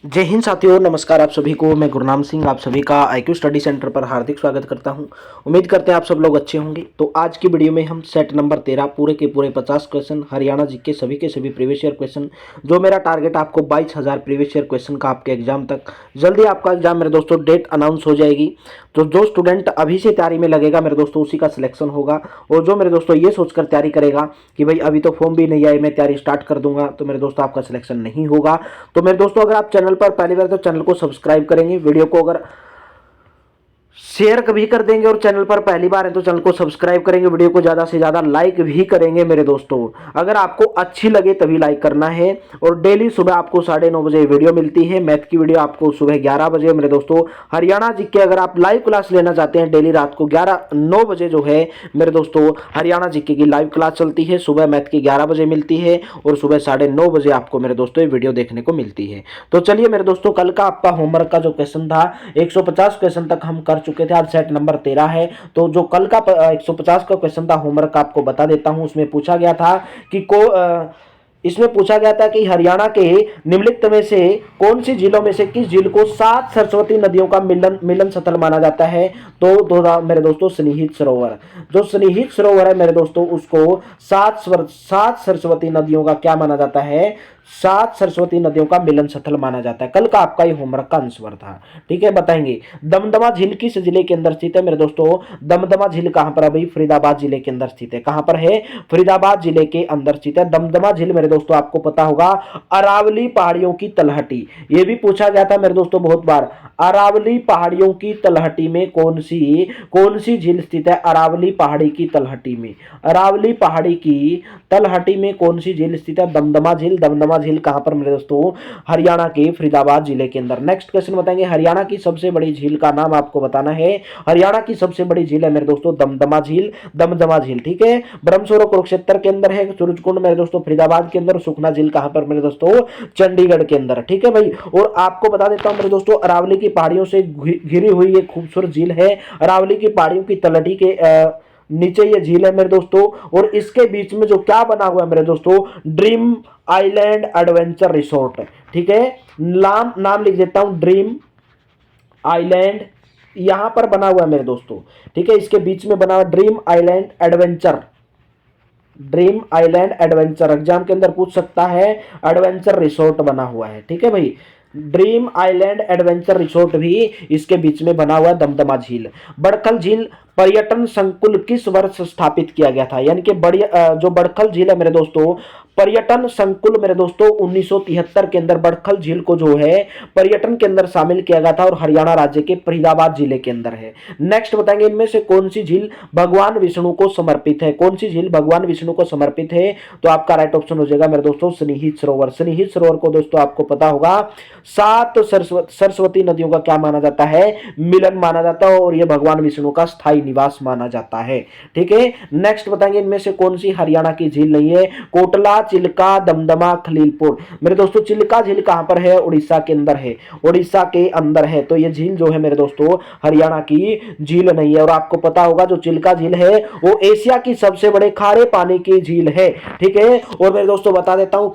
जय हिंद साथियों, नमस्कार आप सभी को। मैं गुरनाम सिंह आप सभी का IQ स्टडी सेंटर पर हार्दिक स्वागत करता हूं। उम्मीद करते हैं आप सब लोग अच्छे होंगे। तो आज की वीडियो में हम सेट नंबर 13 पूरे के पूरे 50 क्वेश्चन हरियाणा जी के सभी प्रीवियस ईयर क्वेश्चन, जो मेरा टारगेट आपको 22,000 प्रीवियस ईयर क्वेश्चन का आपके एग्जाम तक, जल्दी आपका एग्जाम मेरे दोस्तों डेट अनाउंस हो जाएगी। तो जो स्टूडेंट अभी से तैयारी में लगेगा मेरे दोस्तों, उसी का सिलेक्शन होगा। और जो मेरे दोस्तों ये सोचकर तैयारी करेगा कि भाई अभी तो फॉर्म भी नहीं आए, मैं तैयारी स्टार्ट कर दूंगा, तो मेरे दोस्तों आपका सिलेक्शन नहीं होगा। तो मेरे दोस्तों अगर आप चैनल पर पहली बार तो चैनल को सब्सक्राइब करेंगे, वीडियो को अगर शेयर कभी कर देंगे और चैनल पर पहली बार है तो चैनल को सब्सक्राइब करेंगे, वीडियो को ज़्यादा से ज़्यादा लाइक भी करेंगे मेरे दोस्तों। अगर आपको अच्छी लगे तभी लाइक करना है। और डेली सुबह आपको 9:30 बजे वीडियो मिलती है, मैथ की वीडियो आपको सुबह 11 बजे मेरे दोस्तों। हरियाणा जी के अगर आप लाइव क्लास लेना चाहते हैं, डेली रात को 9 बजे जो है मेरे दोस्तों हरियाणा जी की लाइव क्लास चलती है। सुबह मैथ की 11 बजे मिलती है और सुबह 9:30 बजे आपको मेरे दोस्तों ये वीडियो देखने को मिलती है। तो चलिए मेरे दोस्तों, कल का आपका होमवर्क का जो क्वेश्चन था 150 क्वेश्चन तक हम कर चुके थे, आज सेट नंबर 13 है। तो जो कल का 150 का क्वेश्चन था होमवर्क आपको बता देता हूं। उसमें पूछा गया था कि इसमें पूछा गया था कि हरियाणा के निम्नलिखित में से कौन सी झीलों में से किस झील को 7 सरस्वती नदियों का मिलन स्थल माना जाता है। तो मेरे दोस्तों स्नेहित सरोवर, जो स्नेहित सरोवर है मेरे दोस्तों, उसको 7 सरस्वती नदियों का क्या माना जाता है, 7 सरस्वती नदियों का मिलन स्थल माना जाता है। कल का आपका ये होमवर्क का आंसर था। ठीक है, बताएंगे दमदमा झील किस जिले के अंदर स्थित है मेरे दोस्तों। दमदमा झील कहां पर है भाई, फरीदाबाद जिले के अंदर स्थित है। कहां पर है, फरीदाबाद जिले के अंदर स्थित है दमदमा झील मेरे दोस्तों। आपको पता होगा अरावली पहाड़ियों की तलहटी, ये भी पूछा गया था मेरे दोस्तों बहुत बार। अरावली पहाड़ियों की तलहटी में कौन सी झील स्थित है। अरावली पहाड़ी की तलहटी में, अरावली पहाड़ी की तलहटी में कौन सी झील स्थित है, दमदमा झील। दमदमा झील कहां पर मेरे दोस्तों, हरियाणा के फरीदाबाद जिले के अंदर। नेक्स्ट क्वेश्चन बताएंगे, हरियाणा की सबसे बड़ी झील का नाम आपको बताना है। हरियाणा की सबसे बड़ी झील है मेरे दोस्तों दमदमा झील, दमदमा झील। ठीक है, ब्रह्मसरोवर कुरुक्षेत्र के अंदर है, सूरजकुंड मेरे दोस्तों फरीदाबाद के अंदर, सुखना झील कहां पर मेरे दोस्तों, चंडीगढ़ के अंदर। ठीक है भाई, और आपको बता देता हूं मेरे दोस्तों, अरावली की पहाड़ियों से घिरी हुई एक खूबसूरत झील है। अरावली की पहाड़ियों की तलहटी के नीचे ये झील है मेरे दोस्तों, और इसके बीच में जो क्या बना हुआ है मेरे दोस्तों, ड्रीम आइलैंड एडवेंचर रिसोर्ट। ठीक है, नाम लिख देता हूं, ड्रीम आइलैंड यहां पर बना हुआ है मेरे दोस्तों। ठीक है, इसके बीच में बना हुआ dream island adventure, dream island adventure exam के अंदर पूछ सकता है, एडवेंचर रिसोर्ट बना हुआ है। ठीक है भाई, ड्रीम आइलैंड एडवेंचर रिसोर्ट भी इसके बीच में बना हुआ है दमदमा झील। बड़खल झील पर्यटन संकुल किस वर्ष स्थापित किया गया था, यानी कि जो बड़खल झील है मेरे दोस्तों, पर्यटन संकुल मेरे दोस्तों 1973 के अंदर बड़खल झील को जो है पर्यटन के अंदर शामिल किया गया था, और हरियाणा राज्य के फरीदाबाद जिले के अंदर है। नेक्स्ट बताएंगे, इनमें से कौन सी झील भगवान विष्णु को समर्पित है। कौन सी झील भगवान विष्णु को समर्पित है, तो आपका राइट ऑप्शन हो जाएगा मेरे दोस्तों स्नेहित सरोवर। स्नेहित सरोवर को दोस्तों आपको पता होगा 7 सरस्वती नदियों का क्या माना जाता है, मिलन माना जाता है, और यह भगवान विष्णु का स्थायी निवास माना जाता है। ठीक है, नेक्स्ट बताएंगे, इनमें से कौन सी हरियाणा की झील नहीं है। कोटला, चिल्का, दमदमा, खलीलपुर। मेरे दोस्तों चिल्का झील कहां पर है, उड़ीसा के अंदर है, उड़ीसा के अंदर है। तो ये झील जो है मेरे दोस्तों हरियाणा की झील नहीं है। और आपको पता होगा जो चिल्का झील है वो एशिया की सबसे बड़े खारे पानी की झील है। ठीक है, और मेरे दोस्तों बता देता हूं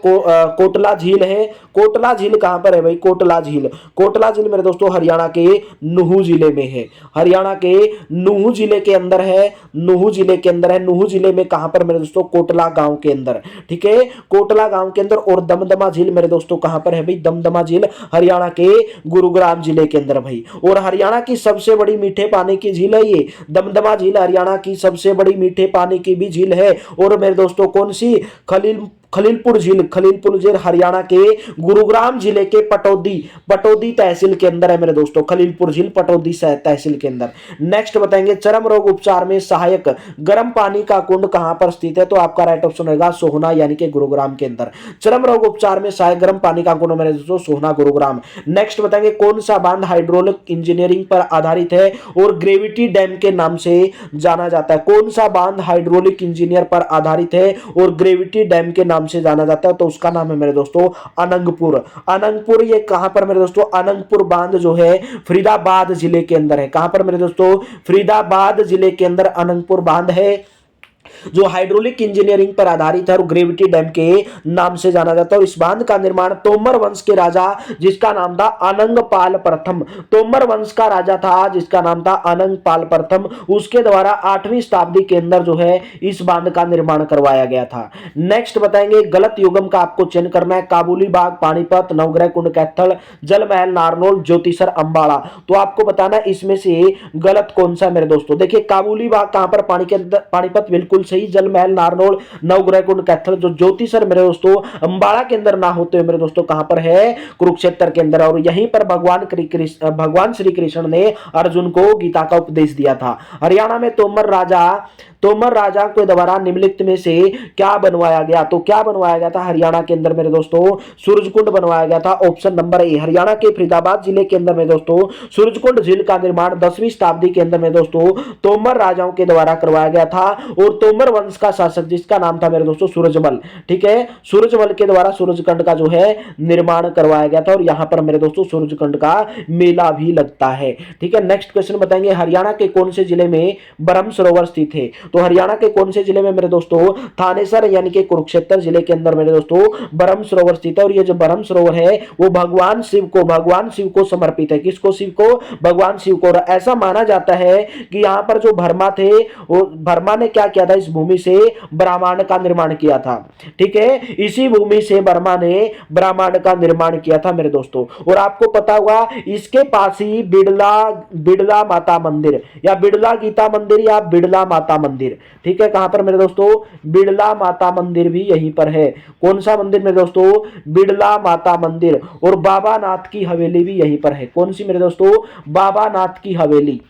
कोटला झील है। कोटला झील कहां पर है भाई, कोटला झील। कोटला झील मेरे दोस्तों हरियाणा के नुहू जिले में है, हरियाणा के नुहू जिले के अंदर है, नुहू जिले के अंदर है। नुहू जिले में कहां पर मेरे दोस्तों, कोटला गांव के अंदर। ठीक है, कोटला गांव के अंदर। और दमदमा झील मेरे दोस्तों कहां पर है भाई, दमदमा झील हरियाणा के गुरुग्राम जिले के अंदर भाई। और हरियाणा की सबसे बड़ी मीठे पानी की झील है ये दमदमा झील, हरियाणा की सबसे बड़ी मीठे पानी की भी झील है। और मेरे दोस्तों कौन सी, खलीलपुर झील। खलीलपुर झील हरियाणा के गुरुग्राम जिले के पटौदी तहसील के अंदर है मेरे दोस्तों, खलीलपुर झील पटौदी तहसील के अंदर। नेक्स्ट बताएंगे, चर्म रोग उपचार में सहायक गर्म पानी का कुंड कहां पर स्थित है, तो आपका राइट ऑप्शन होगा सोहना, यानी कि गुरुग्राम के अंदर। चर्म रोग उपचार में सहायक गर्म पानी का कुंड मेरे दोस्तों सोहना, गुरुग्राम। नेक्स्ट बताएंगे, कौन सा बांध हाइड्रोलिक इंजीनियरिंग पर आधारित है और ग्रेविटी डैम के नाम से जाना जाता है। कौन सा बांध हाइड्रोलिक इंजीनियर पर आधारित है और ग्रेविटी डैम के नाम से जाना जाता है, तो उसका नाम है मेरे दोस्तों अनंगपुर। अनंगपुर ये कहां पर मेरे दोस्तों, अनंगपुर बांध जो है फरीदाबाद जिले के अंदर है। कहां पर मेरे दोस्तों, फरीदाबाद जिले के अंदर अनंगपुर बांध है। जो हाइड्रोलिक इंजीनियरिंग पर आधारित है और ग्रेविटी डैम के नाम से जाना जाता है। और इस बांध का निर्माण तोमर वंश के राजा जिसका नाम था अनंगपाल प्रथम, तोमर वंश का राजा था जिसका नाम था अनंगपाल प्रथम, उसके द्वारा 8वीं शताब्दी के अंदर जो है इस बांध का निर्माण करवाया गया था। नेक्स्ट बताएंगे गलत युगम का आपको चयन करना है। काबुली बाग, पानीपत, नवग्रह कुंड कैथल, जल महल नारनौल, ज्योतिसर अंबाला। तो आपको बताना इसमें से गलत कौन सा मेरे दोस्तों। देखिए काबुली बाग कहां पर, पानीपत बिल्कुल सही, जल महल नारनौल, नवग्रह कुंड कैथल। जो ज्योतिसर मेरे दोस्तों अंबाला के अंदर ना होते हुए मेरे दोस्तों कहां पर है, कुरुक्षेत्र के अंदर। और यहीं पर भगवान श्री कृष्ण ने अर्जुन को गीता का उपदेश दिया था। हरियाणा में तोमर राजा के द्वारा निम्नलिखित में से क्या बनवाया गया, तो क्या बनवाया गया था हरियाणा के अंदर मेरे दोस्तों, सूरजकुंड बनवाया गया था। ऑप्शन नंबर ए, हरियाणा के फरीदाबाद जिले के अंदर मेरे दोस्तों सूरजकुंड झील का निर्माण 10वीं शताब्दी के अंदर मेरे दोस्तों तोमर राजाओं के द्वारा करवाया गया था। और तोमर वंश का शासक जिसका नाम था मेरे दोस्तों सूरजमल, ठीक है, सूरजमल के द्वारा सूरजकुंड का जो है निर्माण करवाया गया था। और यहां पर मेरे दोस्तों सूरजकुंड का मेला भी लगता है, ठीक है। नेक्स्ट क्वेश्चन बताएंगे हरियाणा के कौन से जिले में ब्रह्म सरोवर स्थित है, तो हरियाणा के कौन से जिले में मेरे दोस्तों थानेसर यानी कि कुरुक्षेत्र जिले के अंदर मेरे दोस्तों ब्रह्म सरोवर स्थित है। और ये जो ब्रह्म सरोवर है वो भगवान शिव को समर्पित है। किसको? शिव को, भगवान शिव को। ऐसा माना जाता है कि यहां पर जो भरमा थे वो भरमा ने क्या किया था, इस भूमि से ब्रह्मांड का निर्माण किया था, ठीक है, इसी भूमि से ब्रह्मा ने ब्रह्मांड का निर्माण किया था मेरे दोस्तों। और आपको पता होगा इसके पास ही बिड़ला माता मंदिर या बिड़ला गीता मंदिर या बिड़ला माता मंदिर, ठीक है, कहां पर मेरे दोस्तों, बिड़ला माता मंदिर भी यहीं पर है। कौन सा मंदिर मेरे दोस्तों, बिड़ला माता मंदिर। और बाबा नाथ की हवेली भी यहीं पर है। कौन सी मेरे दोस्तों, बाबा नाथ की हवेली,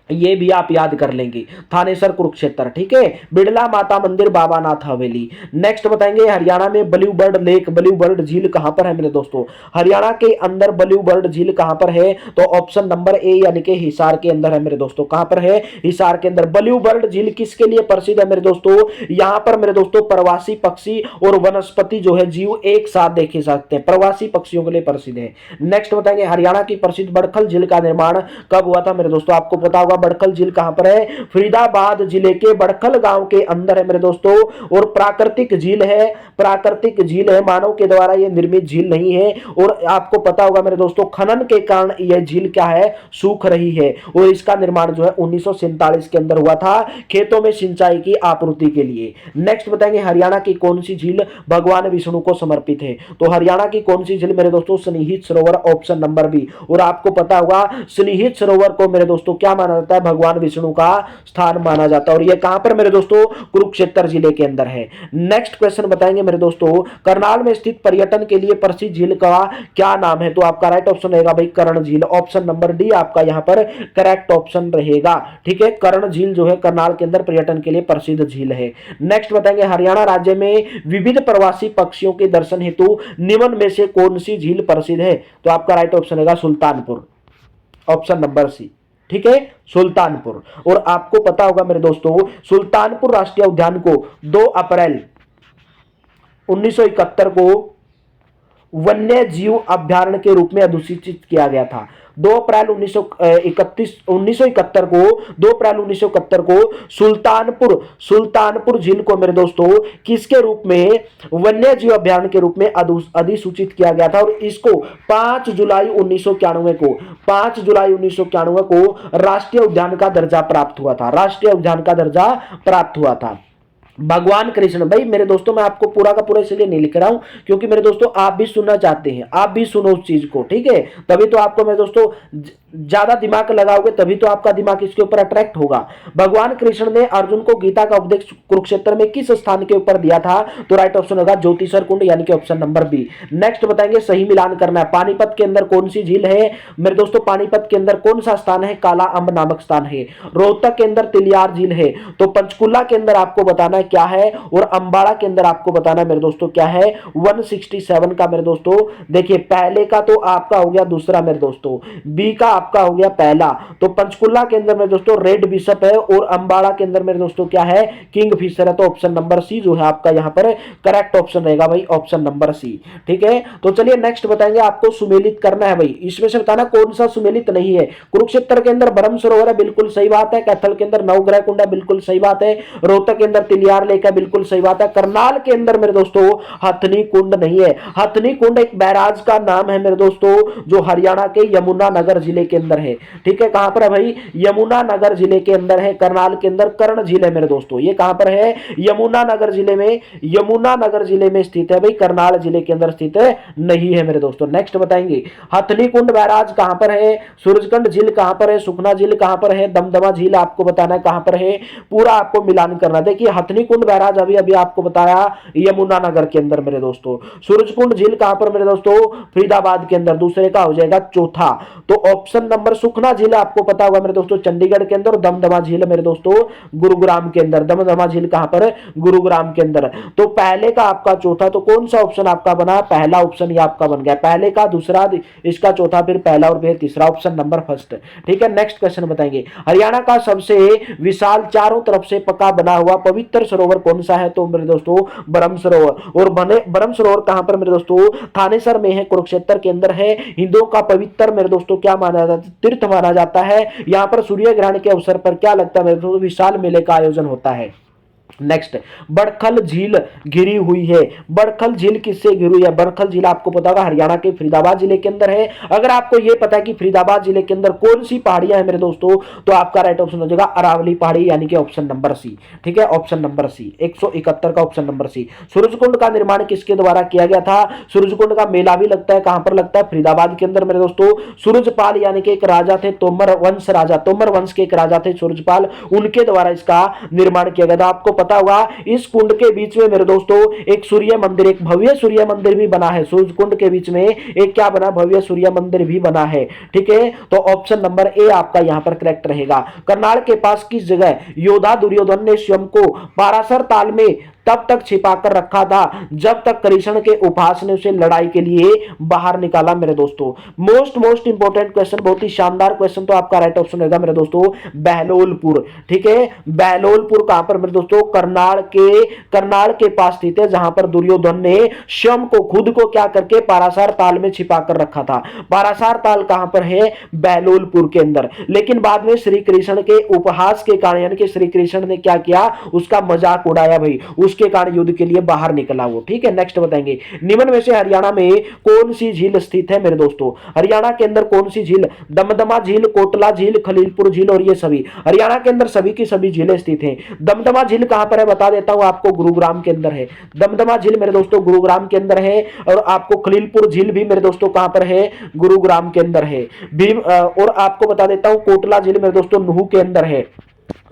ये भी आप याद कर लेंगे, थानेसर कुरुक्षेत्र, ठीक है, बिड़ला माता मंदिर, बाबा नाथ हवेली। नेक्स्ट बताएंगे हरियाणा में blue bird lake, blue bird झील कहां पर है मेरे दोस्तों, हरियाणा के अंदर ब्लू बर्ड झील कहां पर है, तो ऑप्शन नंबर ए यानी कि हिसार के अंदर है मेरे दोस्तों। कहां पर है, हिसार के अंदर। ब्लू बर्ड झील किसके लिए प्रसिद्ध है मेरे दोस्तों, यहां पर मेरे दोस्तों प्रवासी पक्षी और वनस्पति जो है जीव एक साथ देखे सकते हैं, प्रवासी पक्षियों के लिए प्रसिद्ध है। नेक्स्ट बताएंगे हरियाणा की प्रसिद्ध बड़खल झील का निर्माण कब हुआ था मेरे दोस्तों, आपको पता होगा बड़खल झील कहां पर है, फरीदाबाद जिले के बड़खल गांव के अंदर है मेरे दोस्तों। और प्राकृतिक झील है, प्राकृतिक झील है, मानव के द्वारा यह निर्मित झील नहीं है। और आपको पता होगा मेरे दोस्तों खनन के कारण यह झील क्या है, सूख रही है। और इसका निर्माण जो है 1947 के अंदर हुआ था, खेतों में सिंचाई की आपूर्ति के लिए। नेक्स्ट बताएंगे हरियाणा की कौन सी झील भगवान विष्णु को समर्पित है, तो हरियाणा की कौन सी झील मेरे दोस्तों, स्नेहित सरोवर, ऑप्शन नंबर बी। और आपको पता होगा स्नेहित सरोवर को मेरे दोस्तों क्या माना जाता है, भगवान विष्णु का स्थान माना जाता है। और ये कहां पर मेरे दोस्तों, कुरुक्षेत्र जिले के अंदर है। नेक्स्ट क्वेश्चन बताएंगे मेरे दोस्तों करनाल में स्थित पर्यटन के लिए प्रसिद्ध झील का क्या नाम है, तो आपका राइट ऑप्शन रहेगा भाई कर्ण झील, ऑप्शन नंबर डी आपका यहां पर करेक्ट ऑप्शन रहेगा, ठीक है। कर्ण झील जो है करनाल के अंदर पर्यटन के लिए प्रसिद्ध झील है। नेक्स्ट बताएंगे हरियाणा राज्य में विविध प्रवासी पक्षियों के दर्शन हेतु निम्न में से कौन सी झील प्रसिद्ध है, तो आपका राइट ऑप्शन रहेगा सुल्तानपुर, ऑप्शन नंबर सी, ठीक है, सुल्तानपुर। और आपको पता होगा मेरे दोस्तों सुल्तानपुर राष्ट्रीय उद्यान को 2 अप्रैल 1971 को वन्य जीव अभ्यारण्य के रूप में अधिसूचित किया गया था। 2 अप्रैल 1971 को 2 अप्रैल 1971 को सुल्तानपुर झील को मेरे दोस्तों किसके रूप में, वन्य जीव अभ्यारण्य के रूप में अधिसूचित किया गया था। और इसको 5 जुलाई 1991 को राष्ट्रीय उद्यान का दर्जा प्राप्त हुआ था, राष्ट्रीय उद्यान का दर्जा प्राप्त हुआ था। भगवान कृष्ण, भाई मेरे दोस्तों मैं आपको पूरा का पूरा इसलिए नहीं लिख रहा हूं क्योंकि मेरे दोस्तों आप भी सुनना चाहते हैं, आप भी सुनो उस चीज को, ठीक है, तभी तो आपको मेरे दोस्तों ज्यादा दिमाग लगाओगे तभी तो आपका दिमाग इसके ऊपर अट्रैक्ट होगा। भगवान कृष्ण ने अर्जुन को गीता का उपदेश कुरुक्षेत्र में किस स्थान के ऊपर दिया था, तो राइट ऑप्शन होगा ज्योतिसर कुंड यानी कि ऑप्शन नंबर बी। नेक्स्ट बताएंगे सही मिलान करना है, पानीपत के अंदर कौन सी झील है मेरे दोस्तों, पानीपत के अंदर कौन सा स्थान है, काला अंब नामक स्थान है। रोहतक के अंदर तिलियार झील है। तो पंचकुला के अंदर आपको बताना है क्या है, और अंबाला के अंदर आपको बताना है मेरे दोस्तों क्या है 167 का मेरे दोस्तों। देखिए पहले का तो आपका हो गया दूसरा मेरे दोस्तों, बी का आपका हो गया पहला। तो पंचकुला के अंदर मेरे दोस्तों रेड बिशप है, और अंबाला के अंदर मेरे दोस्तों क्या है किंग फिशर है। तो ऑप्शन नंबर सी जो है आपका यहाँ पर करेक्ट ऑप्शन रहेगा भाई, ऑप्शन नंबर सी। ठीक है, तो चलिए नेक्स्ट बताएंगे, आपको सुमेलित करना है भाई, इसमें से बताना कौन सा सुमेलित नहीं है। कुरुक्षेत्र के अंदर ब्रह्म सरोवर है, बिल्कुल सही बात है। कैथल के अंदर नवग्रह कुंड है, बिल्कुल सही बात है। रोहतक के अंदर तिलियार लेक है, बिल्कुल सही बात है। करनाल के अंदर मेरे दोस्तों हथनी कुंड नहीं है। हथनी कुंड एक बैराज का नाम है मेरे दोस्तों, जो हरियाणा के यमुनानगर जिले के अंदर है। ठीक है, कहां पर है भाई, यमुनानगर जिले के अंदर है। करनाल के अंदर कर्ण झील है मेरे दोस्तों, ये कहां पर है, यमुनानगर जिले में, यमुनानगर जिले में स्थित है भाई, करनाल जिले के अंदर स्थित नहीं है मेरे दोस्तों। नेक्स्ट बताएंगे, हथनी कुंड बैराज कहां पर है, सूरजकुंड झील कहां पर है, सुखना झील कहां पर है, दमदमा झील आपको बताना है कहां पर है, पूरा आपको मिलान करना। देखिए हथनी कुंड बैराज अभी अभी आपको बताया यमुनानगर के अंदर मेरे दोस्तों। सूरजकुंड झील कहां पर मेरे दोस्तों, फरीदाबाद के अंदर, दूसरे का हो जाएगा चौथा। तो ऑप्शन नंबर, सुखना झील आपको पता होगा मेरे दोस्तों चंडीगढ़ के अंदर, दमदमा झील मेरे दोस्तों गुरुग्राम के अंदर। दमदमा झील कहां पर, गुरुग्राम के अंदर। तो पहले का आपका चौथा, तो कौन सा ऑप्शन आपका बना, पहला ऑप्शन ये आपका बन गया, पहले का दूसरा, इसका चौथा, फिर पहला और फिर तीसरा, ऑप्शन नंबर फर्स्ट। ठीक है, नेक्स्ट क्वेश्चन बताएंगे, हरियाणा का सबसे विशाल चारों तरफ से पक्का बना हुआ पवित्र सरोवर कौन सा है, तो मेरे दोस्तों ब्रह्म सरोवर। और ब्रह्म सरोवर कहां पर मेरे दोस्तों, थानेसर में है, कुरुक्षेत्र के अंदर है। हिंदुओं का पवित्र मेरे दोस्तों क्या माना जाता है, तीर्थ माना जाता है। यहां पर सूर्य ग्रहण के अवसर पर क्या लगता है मेरे दोस्तों, विशाल मेले का आयोजन होता है। नेक्स्ट, बड़खल झील घिरी हुई है। बड़खल झील किससे घिरी हुई है, बड़खल झील आपको पता होगा हरियाणा के फरीदाबाद जिले के अंदर है। अगर आपको यह पता है कि फरीदाबाद जिले के अंदर कौन सी पहाड़ियां हैं मेरे दोस्तों, तो आपका राइट ऑप्शन हो जाएगा अरावली पहाड़ी, यानी कि ऑप्शन नंबर सी। ठीक है, ऑप्शन नंबर सी, 171 का ऑप्शन नंबर सी। सूरजकुंड का निर्माण किसके द्वारा किया गया था, सूरजकुंड का मेला भी लगता है, कहां पर लगता है, फरीदाबाद के अंदर मेरे दोस्तों। सूरजपाल यानी कि एक राजा थे, तोमर वंश राजा, तोमर वंश के एक राजा थे सूरजपाल, उनके द्वारा इसका निर्माण किया गया था। आपको पता होगा इस कुंड के बीच में मेरे दोस्तों एक सूर्य मंदिर, एक भव्य सूर्य मंदिर भी बना है। सूर्य कुंड के बीच में एक क्या बना, भव्य सूर्य मंदिर भी बना है। ठीक है, तो ऑप्शन नंबर ए आपका यहां पर करेक्ट रहेगा। करनाल के पास किस जगह योद्धा दुर्योधन ने स्वयं को पाराशर ताल में तब तक छिपाकर रखा था जब तक कृष्ण के उपहास ने उसे लड़ाई के लिए बाहर निकाला मेरे दोस्तों। मोस्ट इंपोर्टेंट क्वेश्चन, बहुत ही शानदार क्वेश्चन, तो आपका राइट ऑप्शन रहेगा मेरे दोस्तों बहलोलपुर। ठीक है, बहलोलपुर कहां पर मेरे दोस्तों, करनाल के पास स्थित है, जहां पर दुर्योधन ने स्वयं को, खुद को क्या करके पाराशर ताल में छिपाकर रखा था। पाराशर ताल कहां पर है, बहलोलपुर के अंदर। लेकिन बाद में श्री कृष्ण के उपहास के कारण, यानी कि श्री कृष्ण ने क्या किया, उसका मजाक उड़ाया भाई, उसके कारण युद्ध के लिए बाहर निकला वो। ठीक है, नेक्स्ट बताएंगे, निम्न में से हरियाणा में कौन सी झील स्थित है मेरे दोस्तों। हरियाणा के अंदर कौन सी झील, दमदमा झील, कोटला झील, खलीलपुर झील, और ये सभी हरियाणा के अंदर सभी की सभी झीलें स्थित हैं। दमदमा झील कहां पर है बता देता हूं आपको, गुरुग्राम के अंदर है। दमदमा झील मेरे दोस्तों गुरुग्राम के अंदर है। और आपको खलीलपुर झील भी मेरे दोस्तों कहां पर है, गुरुग्राम के अंदर है। भीम और आपको बता देता हूं कोटला झील मेरे दोस्तों नुहू के अंदर है।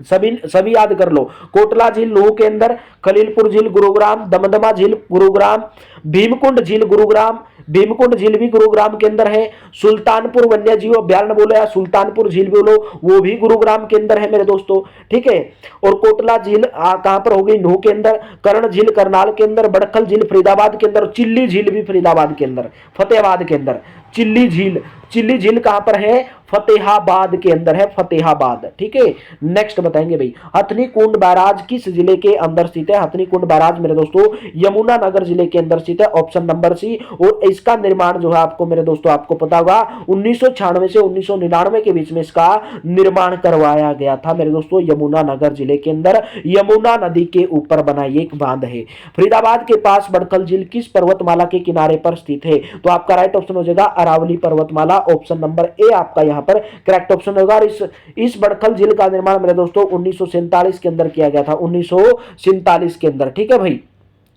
सभी याद कर लो, कोटला झील नुहू के अंदर, खलीलपुर झील गुरुग्राम, दमदमा झील गुरुग्राम, भीमकुंड झील गुरुग्राम, भीमकुंड झील भी गुरुग्राम के अंदर है। सुल्तानपुर वन्य जीव अभ्यारण्य बोलो या सुल्तानपुर झील बोलो, वो भी गुरुग्राम के अंदर है मेरे दोस्तों। ठीक है, और कोटला झील कहां पर होगी, नुहू के अंदर। कर्ण झील करनाल के अंदर, बड़खल झील फरीदाबाद के अंदर, चिल्ली झील भी फरीदाबाद के अंदर, फतेहाबाद के अंदर। चिल्ली झील कहां पर है, फतेहाबाद के अंदर है, फतेहाबाद। ठीक है, नेक्स्ट बताएंगे भाई, हथनी कुंड बैराज किस जिले के अंदर स्थित है। हथनी कुंड बैराज मेरे दोस्तों यमुनानगर जिले के अंदर स्थित है, ऑप्शन नंबर सी। और इसका निर्माण जो है आपको मेरे दोस्तों आपको पता होगा 1996 से 1999 के बीच में इसका निर्माण करवाया गया था मेरे दोस्तों, यमुनानगर जिले के अंदर, यमुना नदी के ऊपर बना एक बांध है। फरीदाबाद के पास बड़खल झील किस पर्वतमाला के किनारे पर स्थित है, तो आपका राइट ऑप्शन हो जाएगा अरावली पर्वतमाला, ऑप्शन नंबर ए आपका यहां पर करेक्ट ऑप्शन होगा। इस बड़खल झील का निर्माण मेरे दोस्तों 1947 के अंदर किया गया था, 1947 के अंदर। ठीक है भाई,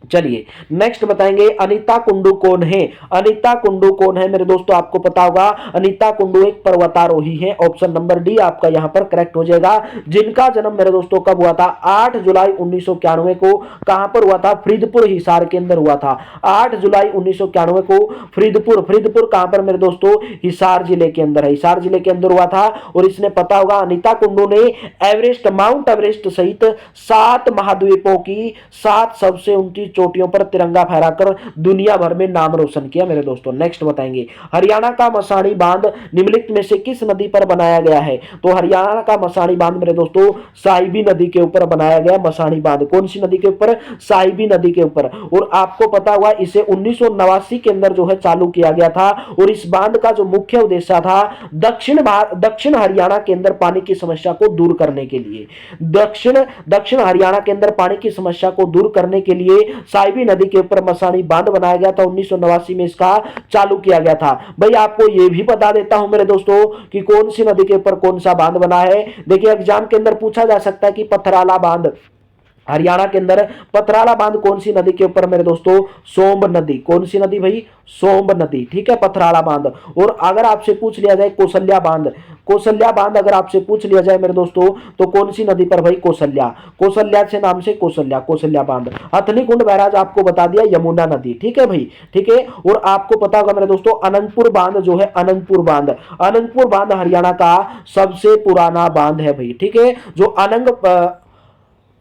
चलिए नेक्स्ट बताएंगे, अनीता कुंडू कौन है? अनीता कुंडू कौन है मेरे दोस्तों? आपको पता होगा अनीता कुंडू एक पर्वतारोही है। ऑप्शन नंबर डी आपका यहां पर करेक्ट हो जाएगा। जिनका जन्म मेरे दोस्तों कब हुआ था? 8 जुलाई 1991 को। कहां पर हुआ था? फरीदपुर हिसार के अंदर हुआ था। 8 जुलाई 1991 को फरीदपुर, फरीदपुर कहां पर मेरे दोस्तों? हिसार जिले के अंदर है, हिसार जिले के अंदर हुआ था। और इसने पता होगा अनीता कुंडू ने एवरेस्ट, माउंट एवरेस्ट सहित 7 महाद्वीपों की 7 सबसे ऊंची चोटियों पर तिरंगा फहराकर दुनिया भर में नाम रोशन किया मेरे दोस्तों। नेक्स्ट बताएंगे, हरियाणा का मसाणी बांध निम्नलिखित में से किस नदी पर बनाया गया है? तो हरियाणा का मसाणी बांध मेरे दोस्तों साहिबी नदी के ऊपर बनाया गया। मसाणी बांध कौन सी नदी के ऊपर? साहिबी नदी के ऊपर। और आपको पता हुआ इसे 1989 के अंदर जो है चालू किया गया था। और इस बांध का जो मुख्य उद्देश्य था दक्षिण हरियाणा के अंदर पानी की समस्या को दूर करने के लिए, दक्षिण हरियाणा के अंदर पानी की समस्या को दूर करने के लिए साहिबी नदी के ऊपर मसाणी बांध बनाया गया था। 1989 में इसका चालू किया गया था। भाई आपको यह भी बता देता हूं मेरे दोस्तों कि कौन सी नदी के ऊपर कौन सा बांध बना है। देखिए एग्जाम के अंदर पूछा जा सकता है कि पथराला बांध, हरियाणा के अंदर पथराला बांध कौन सी नदी के ऊपर मेरे दोस्तों? सोम्ब नदी। कौन सी नदी भाई? सोम्ब नदी, ठीक है, पथराला बांध। और अगर आपसे पूछ लिया जाए कौशल्या बांध, कौशल्या बांध अगर आपसे पूछ लिया जाए मेरे दोस्तों तो कौन सी नदी पर भाई? कौशल्या, कौशल्या से नाम से कौशल्या, कौशल्या बांध। हथनी कुंड बैराज आपको बता दिया यमुना नदी, ठीक है भाई, ठीक है। और आपको पता होगा मेरे दोस्तों अनंतपुर बांध जो है, अनंतपुर बांध, अनंतपुर बांध हरियाणा का सबसे पुराना बांध है भाई, ठीक है। जो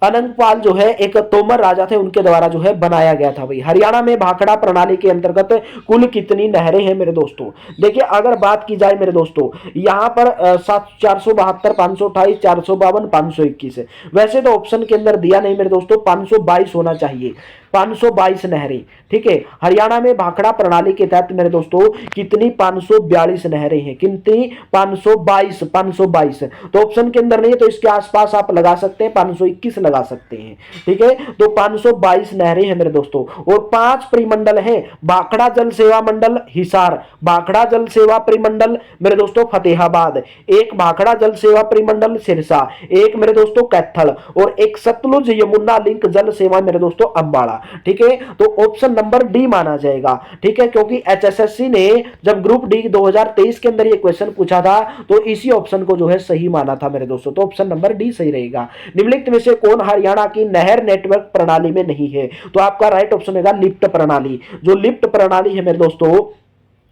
अनंगपाल जो है एक तोमर राजा थे, उनके द्वारा जो है बनाया गया था भाई। हरियाणा में भाखड़ा प्रणाली के अंतर्गत कुल कितनी नहरें हैं मेरे दोस्तों? देखिए अगर बात की जाए मेरे दोस्तों यहां पर 472, 528, 452, 521 है। वैसे तो ऑप्शन के अंदर दिया नहीं मेरे दोस्तों, 522 होना चाहिए, 522 नहरें, ठीक है। हरियाणा में भाखड़ा प्रणाली के तहत मेरे दोस्तों कितनी? 542 नहरें हैं। कितनी? 522, 522। तो ऑप्शन के अंदर नहीं है तो इसके आसपास आप लगा सकते हैं, 521 लगा सकते हैं, ठीक है। तो 522 नहरें हैं मेरे दोस्तों। और 5 परिमंडल हैं, भाखड़ा जल सेवा मंडल हिसार, भाखड़ा जल सेवा परिमंडल मेरे दोस्तों फतेहाबाद, एक भाखड़ा जल सेवा परिमंडल सिरसा, एक मेरे दोस्तों कैथल, और एक सतलुज यमुना लिंक जल सेवा मेरे दोस्तों अम्बाड़ा, ठीक है। तो ऑप्शन नंबर डी माना जाएगा, ठीक है, क्योंकि एचएसएससी ने जब ग्रुप डी 2023 के अंदर ये क्वेश्चन पूछा था तो इसी ऑप्शन को जो है सही माना था मेरे दोस्तों। तो ऑप्शन नंबर डी सही रहेगा। निम्नलिखित में से कौन हरियाणा की नहर नेटवर्क प्रणाली में नहीं है? तो आपका राइट ऑप्शन होगा लिफ्ट प्रणाली। जो लिफ्ट प्रणाली है मेरे दोस्तों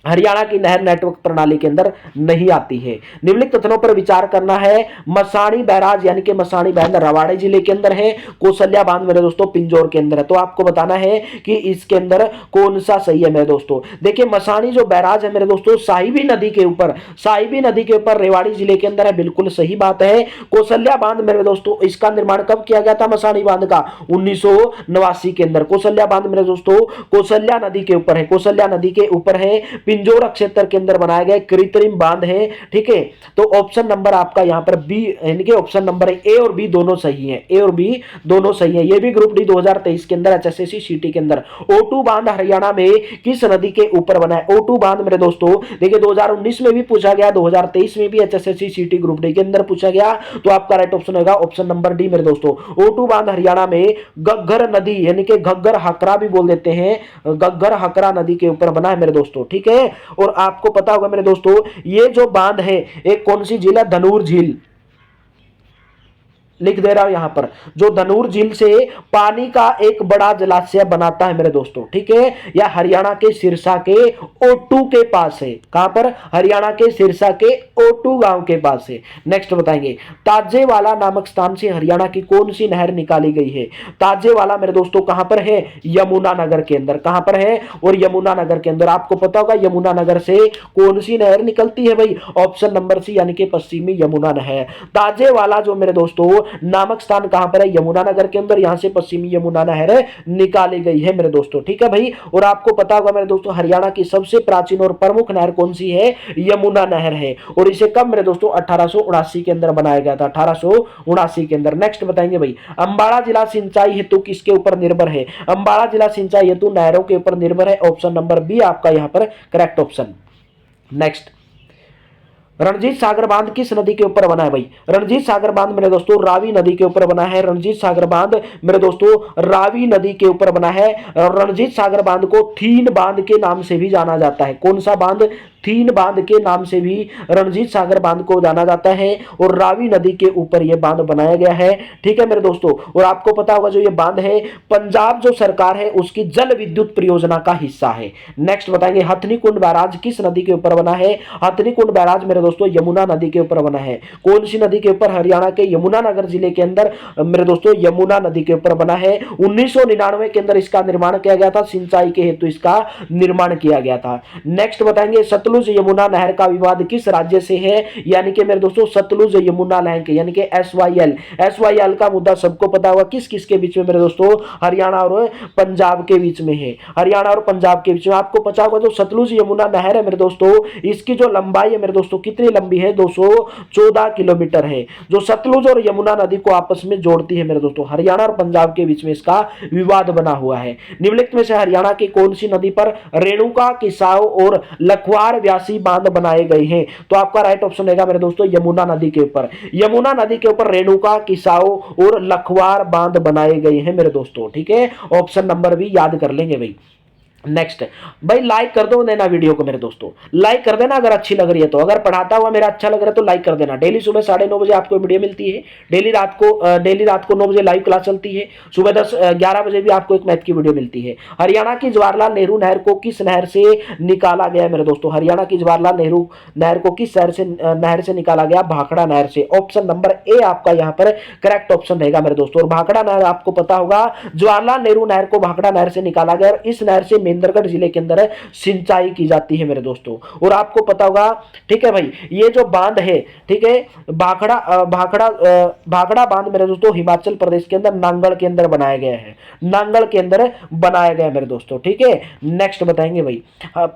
हरियाणा की नहर नेटवर्क प्रणाली के अंदर नहीं आती है। निम्नलिखित कथनों पर विचार करना है। मसाणी बैराज यानी कि मसाणी बांध रवाड़े जिले के अंदर है, कौशल्या बांध मेरे दोस्तों पिंजौर के अंदर है। तो आपको बताना है कि इसके अंदर कौन सा सही है मेरे दोस्तों। देखिए मसाणी जो बैराज है मेरे दोस्तों साहिबी नदी के ऊपर, साहिबी नदी के ऊपर रेवाड़ी जिले के अंदर है, बिल्कुल सही बात है। कौशल्या बांध मेरे दोस्तों इसका निर्माण कब किया गया था? मसाणी बांध का 1989 के अंदर। कौशल्या बांध मेरे दोस्तों कौशल्या नदी के ऊपर है, कौशल्या नदी के ऊपर है, पिंजौर क्षेत्र के अंदर बनाया गया कृत्रिम बांध है, ठीक है। तो ऑप्शन नंबर आपका यहां पर बी यानी कि ऑप्शन नंबर ए और बी दोनों सही हैं, ए और बी दोनों सही हैं। ये भी ग्रुप डी 2023 के अंदर एचएसएससी सीटी के अंदर। O2 बांध हरियाणा में किस नदी के ऊपर बना है? O2 बांध मेरे दोस्तों देखिए 2019 में भी पूछा गया, 2023 में भी एचएसएससी सीटी ग्रुप डी के अंदर पूछा गया। तो आपका राइट ऑप्शन होगा ऑप्शन नंबर डी मेरे दोस्तों। O2 बांध हरियाणा में घग्गर नदी यानी कि घग्गर हकरा भी बोल देते हैं, घग्गर हकरा नदी के ऊपर बना है मेरे दोस्तों, ठीक है। और आपको पता होगा मेरे दोस्तों ये जो बांध है एक कौन सी झील है? धनूर झील, लिख दे रहा हूं यहां पर, जो धनूर झील से पानी का एक बड़ा जलाशय बनाता है मेरे दोस्तों, ठीक है। या हरियाणा के सिरसा के O2 के पास है। कहां पर? हरियाणा के सिरसा के O2 गांव के पास है। नेक्स्ट बताएंगे, ताजेवाला नामक स्थान से हरियाणा की कौन सी नहर निकाली गई है? ताजेवाला मेरे दोस्तों कहां पर है? यमुना नगर के अंदर। कहां पर है? और यमुना नगर के अंदर। आपको पता होगा यमुना नगर से कौन सी नहर निकलती है भाई? ऑप्शन नंबर सी यानी कि पश्चिमी यमुना नहर। ताजेवाला जो मेरे दोस्तों नामक स्थान कहां पर है? यमुना नगर के अंदर। यहां से पश्चिमी यमुना नहर निकाली गई है मेरे दोस्तों, ठीक है भाई। और आपको पता होगा मेरे दोस्तों हरियाणा की सबसे प्राचीन और प्रमुख नहर कौन सी है? यमुना नहर है। और इसे कब मेरे दोस्तों 1879 के अंदर बनाया गया था, 1879 के अंदर। नेक्स्ट बताएंगे भाई, अंबाला जिला सिंचाई हेतु किसके ऊपर निर्भर है? अंबाला जिला सिंचाई हेतु नहरों के ऊपर निर्भर है। ऑप्शन नंबर बी आपका यहां पर करेक्ट ऑप्शन। नेक्स्ट, रणजीत सागर बांध किस नदी के ऊपर बना है भाई? रणजीत सागर बांध मेरे दोस्तों रावी नदी के ऊपर बना है। रणजीत सागर बांध मेरे दोस्तों रावी नदी के ऊपर बना है। रणजीत सागर बांध को थीन बांध के नाम से भी जाना जाता है। कौन सा बांध? थीन बांध के नाम से भी रणजीत सागर बांध को जाना जाता है और रावी नदी के ऊपर यह बांध बनाया गया है। ठीक है मेरे दोस्तों, और आपको पता होगा जो ये बांध है पंजाब जो सरकार है उसकी जल विद्युत परियोजना का हिस्सा है। नेक्स्ट बताएंगे हथनी कुंड बैराज किस नदी के ऊपर बना है? हथनी कुंड बैराज मेरे दोस्तों यमुना नदी के ऊपर बना है। कौन सी नदी के ऊपर? हरियाणा के यमुनानगर जिले के अंदर मेरे दोस्तों यमुना नदी के ऊपर बना है। 1999 के अंदर इसका निर्माण किया गया था, सिंचाई के हेतु इसका निर्माण किया गया था। नेक्स्ट बताएंगे सतलुज यमुना नहर का विवाद किस राज्य से है? यानी कि मेरे दोस्तों सतलुज यमुना नहर यानी कि SYL का मुद्दा सबको पता होगा किस किस के बीच में मेरे दोस्तों? हरियाणा और पंजाब के बीच में है। हरियाणा और पंजाब के बीच में आपको पता होगा जो सतलुज यमुना नहर है मेरे दोस्तों इसकी जो लंबाई है मेरे दोस्तों कितनी लंबी है? 214 किलोमीटर है, जो सतलुज और यमुना नदी को आपस में जोड़ती है मेरे दोस्तों। हरियाणा और पंजाब के बीच में इसका विवाद बना हुआ है। निम्नलिखित में से हरियाणा की कौन सी नदी पर रेणुका, किसाऊ और लखवार व्यासी बांध बनाए गए हैं? तो आपका राइट ऑप्शन रहेगा मेरे दोस्तों यमुना नदी के ऊपर। यमुना नदी के ऊपर रेणुका, किसाऊ और लखवार बांध बनाए गए हैं मेरे दोस्तों। ठीक है, ऑप्शन नंबर भी याद कर लेंगे भाई। नेक्स्ट भाई लाइक कर दो देना वीडियो को मेरे दोस्तों, लाइक कर देना अगर अच्छी लग रही है तो। अगर पढ़ाता हुआ मेरा अच्छा लग रहा है तो लाइक कर देना। डेली सुबह 9:30 बजे आपको वीडियो मिलती है। डेली रात को 9 बजे लाइव क्लास चलती है। सुबह 11 बजे भी आपको एक मैथ की वीडियो मिलती है। हरियाणा की जवाहरलाल नेहरू नहर को किस नहर से निकाला गया मेरे दोस्तों? हरियाणा की जवाहरलाल नेहरू नहर को किस नहर से निकाला गया? भाखड़ा नहर से। ऑप्शन नंबर ए आपका यहाँ पर करेक्ट ऑप्शन रहेगा मेरे दोस्तों। और भाखड़ा नहर आपको पता होगा जवाहरलाल नेहरू नहर को भाखड़ा नहर से निकाला गया और इस नहर से महेंद्रगढ़ जिले के अंदर सिंचाई की जाती है मेरे दोस्तों। और आपको पता होगा ठीक है भाई ये जो बांध है ठीक है भाखड़ा बांध मेरे दोस्तों हिमाचल प्रदेश के अंदर नांगल के अंदर बनाया गया है। नांगल के अंदर बनाया गया मेरे दोस्तों। ठीक है, नेक्स्ट बताएंगे भाई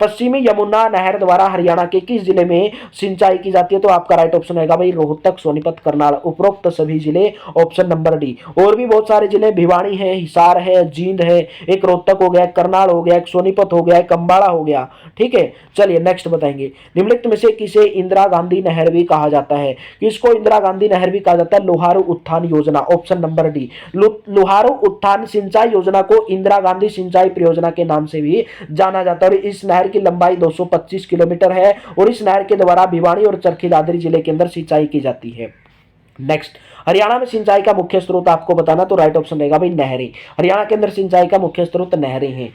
पश्चिमी यमुना नहर द्वारा हरियाणा के किस जिले में सिंचाई की जाती है? तो आपका राइट ऑप्शन रहेगा भाई रोहतक, सोनीपत, करनाल। उपरोक्त सभी जिले ऑप्शन नंबर डी। और भी बहुत सारे जिले भिवानी है, हिसार है, जींद है, एक रोहतक हो गया, करनाल हो गया, एक सोनीपत हो गया, कंबाड़ा हो गया। ठीक है, चलिए नेक्स्ट बताएंगे निम्नलिखित में से किसे इंदिरा गांधी नहर भी कहा जाता है? किसको इंदिरा गांधी नहर भी कहा जाता है? Loharu Utthan Yojana. Option number D. Loharu उत्थान सिंचाई योजना को इंदिरा गांधी सिंचाई परियोजना के नाम से भी जाना जाता है। और इस नहर की लंबाई 225 किलोमीटर है और इस नहर के द्वारा भिवानी और चरखी दादरी जिले के अंदर सिंचाई की जाती है। नेक्स्ट हरियाणा में सिंचाई का मुख्य स्रोत आपको बताना, तो राइट ऑप्शन रहेगा भाई नहरें। हरियाणा के अंदर सिंचाई का मुख्य स्रोत नहरें हैं।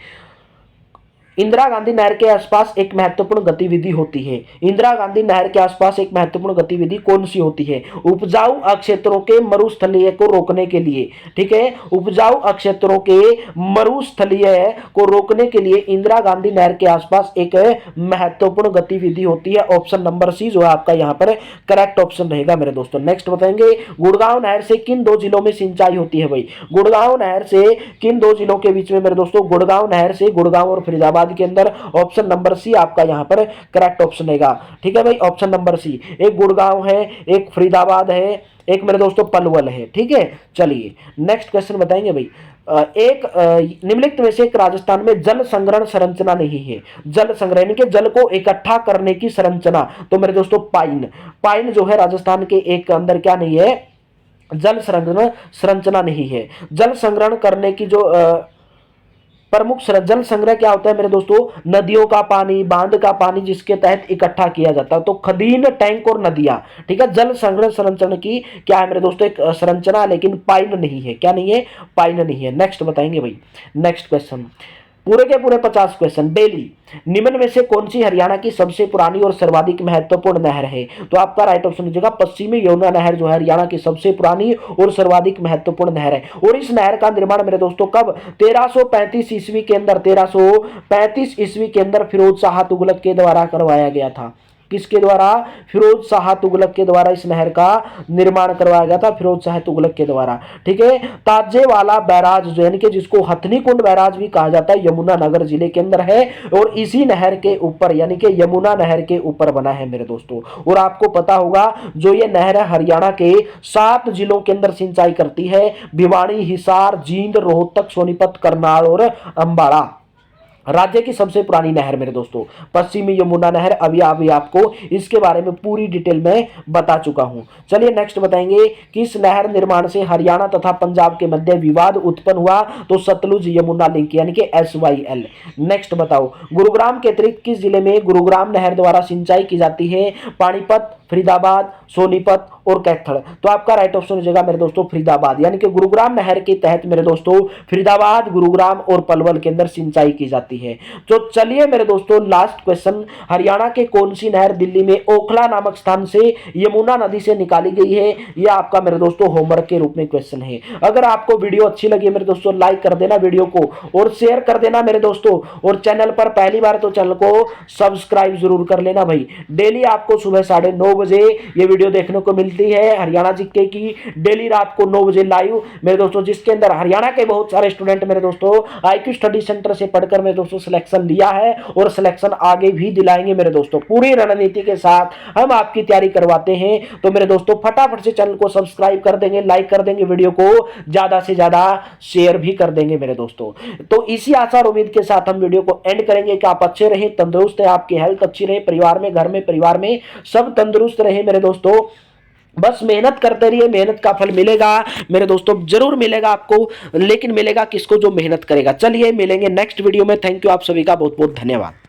इंदिरा गांधी नहर के आसपास एक महत्वपूर्ण गतिविधि होती है। इंदिरा गांधी नहर के आसपास एक महत्वपूर्ण गतिविधि कौन सी होती है? उपजाऊ क्षेत्रों के मरुस्थलीय को रोकने के लिए। ठीक है, उपजाऊ क्षेत्रों के मरुस्थलीय को रोकने के लिए इंदिरा गांधी नहर के आसपास एक महत्वपूर्ण गतिविधि होती है। ऑप्शन नंबर सी जो है आपका यहाँ पर करेक्ट ऑप्शन रहेगा मेरे दोस्तों। नेक्स्ट बताएंगे गुड़गांव नहर से किन दो जिलों में सिंचाई होती है भाई? गुड़गांव नहर से किन दो जिलों के बीच में मेरे दोस्तों? गुड़गांव नहर से गुड़गांव और फरीदाबाद के अंदर। ऑप्शन नंबर सी आपका यहां पर करेक्ट ऑप्शन रहेगा। ठीक है भाई, ऑप्शन नंबर सी। एक गुड़गांव है, एक फरीदाबाद है, एक मेरे दोस्तों पलवल है। ठीक है, चलिए नेक्स्ट क्वेश्चन बताएंगे भाई एक निम्नलिखित में से एक राजस्थान में जल संग्रहण संरचना नहीं है। जल संग्रहण यानी कि जल को इकट्ठा करने की संरचना, तो मेरे दोस्तों पाइन जो है राजस्थान के एक अंदर क्या नहीं है? जल संग्रहण संरचना नहीं है। जल संग्रहण करने की जो प्रमुख जल संग्रह क्या होता है मेरे दोस्तों? नदियों का पानी, बांध का पानी जिसके तहत इकट्ठा किया जाता है, तो खदीन, टैंक और नदियां। ठीक है, जल संग्रह संरचना की क्या है मेरे दोस्तों? एक संरचना, लेकिन पाइन नहीं है। क्या नहीं है? पाइन नहीं है। नेक्स्ट बताएंगे भाई नेक्स्ट क्वेश्चन पूरे के पूरे 50 क्वेश्चन डेली। निम्न में से कौन सी हरियाणा की सबसे पुरानी और सर्वाधिक महत्वपूर्ण नहर है? तो आपका राइट ऑप्शन हो जाएगा पश्चिमी यमुना नहर जो है हरियाणा की सबसे पुरानी और सर्वाधिक महत्वपूर्ण नहर है। और इस नहर का निर्माण मेरे दोस्तों कब? 1335 ईस्वी के अंदर 1335 ईस्वी के अंदर फिरोज शाह तुगलक के द्वारा करवाया गया था। किसके द्वारा? फिरोज शाह तुगलक के द्वारा इस नहर का निर्माण करवाया गया था, फिरोज शाह तुगलक के द्वारा। ठीक है, ताजेवाला बैराज जो यानी कि जिसको हथनी कुंड बैराज भी कहा जाता है यमुनानगर जिले के अंदर है और इसी नहर के ऊपर यानी कि यमुना नहर के ऊपर बना है मेरे दोस्तों। और आपको पता होगा जो ये नहर है हरियाणा के 7 जिलों के अंदर सिंचाई करती है। भिवानी, हिसार, जींद, रोहतक, सोनीपत, करनाल और अंबाला। राज्य की सबसे पुरानी नहर मेरे दोस्तों, पश्चिमी यमुना नहर। अभी आपको इसके बारे में पूरी डिटेल में बता चुका हूं। चलिए नेक्स्ट बताएंगे कि इस नहर निर्माण से हरियाणा तथा पंजाब के मध्य विवाद उत्पन्न हुआ, तो सतलुज यमुना लिंक यानी कि SYL। नेक्स्ट बताओ, गुरुग्राम के अतिरिक्त किस जिले में गुरुग्राम नहर द्वारा सिंचाई की जाती है? पानीपत, फरीदाबाद, सोनीपत और कैथल। तो आपका राइट ऑप्शन हो जाएगा मेरे दोस्तों फरीदाबाद, यानी कि गुरुग्राम नहर के तहत मेरे दोस्तों फरीदाबाद, गुरुग्राम और पलवल के अंदर सिंचाई की जाती है। तो चलिए मेरे दोस्तों लास्ट क्वेश्चन, हरियाणा के कौन सी नहर दिल्ली में ओखला नामक स्थान से यमुना नदी से निकाली गई है? यह आपका मेरे दोस्तों होमवर्क के रूप में क्वेश्चन है। अगर आपको वीडियो अच्छी लगी मेरे दोस्तों लाइक कर देना वीडियो को और शेयर कर देना मेरे दोस्तों, और चैनल पर पहली बार तो चैनल को सब्सक्राइब जरूर कर लेना भाई। डेली आपको सुबह 9:30 बजे ये वीडियो देखने को मिलती है हरियाणा जीके की, डेली रात को 9 बजे लाइव मेरे दोस्तों, जिसके अंदर हरियाणा के बहुत सारे स्टूडेंट मेरे दोस्तों IQ स्टडी सेंटर से पढ़कर मेरे दोस्तों सिलेक्शन लिया है और सिलेक्शन आगे भी दिलाएंगे मेरे दोस्तों। पूरी रणनीति के साथ हम आपकी तैयारी करवाते हैं। तो मेरे दोस्तों फटाफट से चैनल को सब्सक्राइब कर देंगे, लाइक कर देंगे, वीडियो को ज्यादा से ज्यादा शेयर भी कर देंगे मेरे दोस्तों। तो इसी आशा और उम्मीद के साथ हम वीडियो को एंड करेंगे कि आप अच्छे रहे, तंदुरुस्त है, आपकी हेल्थ अच्छी रहे, परिवार में, घर में, परिवार में सब तंदुरुस्त रहे मेरे दोस्तों। बस मेहनत करते रहिए, मेहनत का फल मिलेगा मेरे दोस्तों, जरूर मिलेगा आपको, लेकिन मिलेगा किसको? जो मेहनत करेगा। चलिए मिलेंगे नेक्स्ट वीडियो में। थैंक यू, आप सभी का बहुत बहुत धन्यवाद।